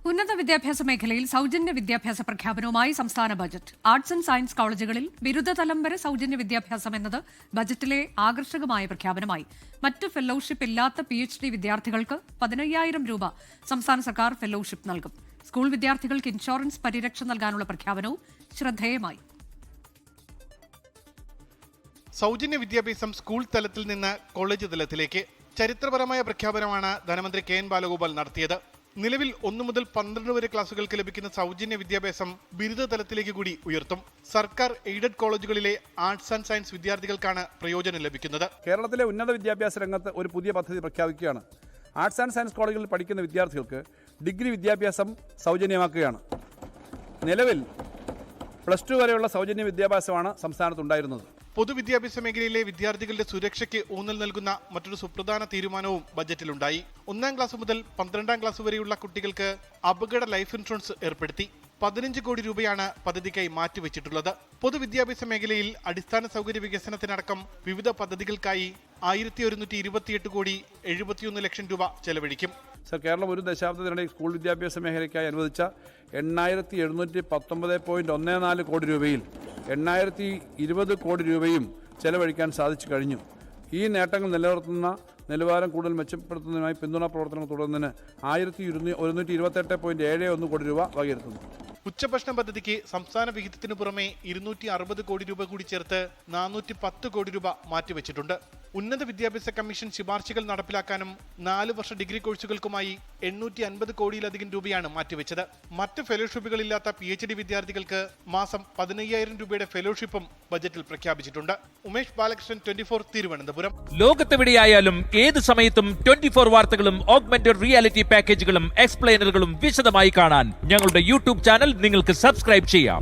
ഉന്നത വിദ്യാഭ്യാസ മേഖലയിൽ സൗജന്യ വിദ്യാഭ്യാസ പ്രഖ്യാപനവുമായി സംസ്ഥാന ബജറ്റ്. ആർട്സ് ആൻഡ് സയൻസ് കോളേജുകളിൽ ബിരുദതലം വരെ സൗജന്യ വിദ്യാഭ്യാസം എന്നത് ബജറ്റിലെ ആകർഷകമായ പ്രഖ്യാപനമായി. മറ്റ് ഫെലോഷിപ്പ് ഇല്ലാത്ത PhD വിദ്യാർത്ഥികൾക്ക് 15,000 രൂപ സംസ്ഥാന സർക്കാർ ഫെലോഷിപ്പ് നൽകും. സ്കൂൾ വിദ്യാർത്ഥികൾക്ക് ഇൻഷുറൻസ് പരിരക്ഷ നൽകാനുള്ള പ്രഖ്യാപനവും ശ്രദ്ധേയമായി. സൗജന്യ വിദ്യാഭ്യാസം സ്കൂൾ തലത്തിൽ നിന്ന് കോളേജ് തലത്തിലേക്ക് ചരിത്രപരമായ പ്രഖ്യാപനമാണ് ധനമന്ത്രി KN ബാലഗോപാൽ നടത്തിയത്. നിലവിൽ 1 മുതൽ 12 വരെ ക്ലാസുകൾക്ക് ലഭിക്കുന്ന സൗജന്യ വിദ്യാഭ്യാസം ബിരുദ തലത്തിലേക്ക് കൂടി ഉയർത്തും. സർക്കാർ എയ്ഡഡ് കോളേജുകളിലെ ആർട്സ് ആൻഡ് സയൻസ് വിദ്യാർത്ഥികൾക്കാണ് പ്രയോജനം ലഭിക്കുന്നത്. കേരളത്തിലെ ഉന്നത വിദ്യാഭ്യാസ രംഗത്ത് ഒരു പുതിയ പദ്ധതി പ്രഖ്യാപിക്കുകയാണ്. ആർട്സ് ആൻഡ് സയൻസ് കോളേജുകളിൽ പഠിക്കുന്ന വിദ്യാർത്ഥികൾക്ക് ഡിഗ്രി വിദ്യാഭ്യാസം സൗജന്യമാക്കുകയാണ്. നിലവിൽ +2 വരെയുള്ള സൗജന്യ വിദ്യാഭ്യാസമാണ് സംസ്ഥാനത്തുണ്ടായിരുന്നത്. പൊതുവിദ്യാഭ്യാസ മേഖലയിലെ വിദ്യാർത്ഥികളുടെ സുരക്ഷയ്ക്ക് ഊന്നൽ നൽകുന്ന മറ്റൊരു സുപ്രധാന തീരുമാനവും ബജറ്റിലുണ്ടായി. 1-ാം ക്ലാസ് മുതൽ 12-ാം ക്ലാസ് വരെയുള്ള കുട്ടികൾക്ക് അപകട ലൈഫ് ഇൻഷുറൻസ് ഏർപ്പെടുത്തി. 15 കോടി രൂപയാണ് പദ്ധതിക്കായി മാറ്റിവെച്ചിട്ടുള്ളത്. പൊതുവിദ്യാഭ്യാസ മേഖലയിൽ അടിസ്ഥാന സൗകര്യ വികസനത്തിനടക്കം വിവിധ പദ്ധതികൾക്കായി 1128 കോടി 71 ലക്ഷം രൂപ ചെലവഴിക്കും. കേരളം ഒരു ദശാബ്ദത്തിനിടെ സ്കൂൾ വിദ്യാഭ്യാസ മേഖലയ്ക്കായി അനുവദിച്ച 8,719.14 കോടി രൂപയിൽ 8,020 കോടി രൂപയും ചെലവഴിക്കാൻ സാധിച്ചു കഴിഞ്ഞു. ഈ നേട്ടങ്ങൾ നിലനിർത്തുന്ന നിലവാരം കൂടുതൽ മെച്ചപ്പെടുത്തുന്നതിനായി പിന്തുണാ പ്രവർത്തനങ്ങൾ തുടരുന്നതിന് 1,128.71 കോടി രൂപ വകയിരുത്തുന്നു. ഉച്ചഭക്ഷണ പദ്ധതിക്ക് സംസ്ഥാന വിഹിതത്തിനു പുറമെ 260 കോടി രൂപ കൂടി ചേർത്ത് 410 കോടി രൂപ മാറ്റിവെച്ചിട്ടുണ്ട്. ഉന്നത വിദ്യാഭ്യാസ കമ്മീഷൻ ശുപാർശകൾ നടപ്പിലാക്കാനും 4 വർഷ ഡിഗ്രി കോഴ്സുകൾക്കുമായി 850 കോടിയിലധികം രൂപയാണ് മാറ്റിവെച്ചത്. മറ്റ് ഫെലോഷിപ്പുകളില്ലാത്ത PhD വിദ്യാർത്ഥികൾക്ക് മാസം 15,000 രൂപയുടെ ഫെലോഷിപ്പും ബജറ്റിൽ പ്രഖ്യാപിച്ചിട്ടുണ്ട്. ഉമേഷ് ബാലകൃഷ്ണൻ, 24, തിരുവനന്തപുരം. ലോകത്തെവിടെയായാലും ഏത് സമയത്തും 24 വാർത്തകളും ഓഗ്മെന്റഡ് റിയാലിറ്റി പാക്കേജുകളും എക്സ്പ്ലെയിനറുകളും വിശദമായി കാണാൻ ഞങ്ങളുടെ YouTube ചാനൽ നിങ്ങൾക്ക് സബ്സ്ക്രൈബ് ചെയ്യാം.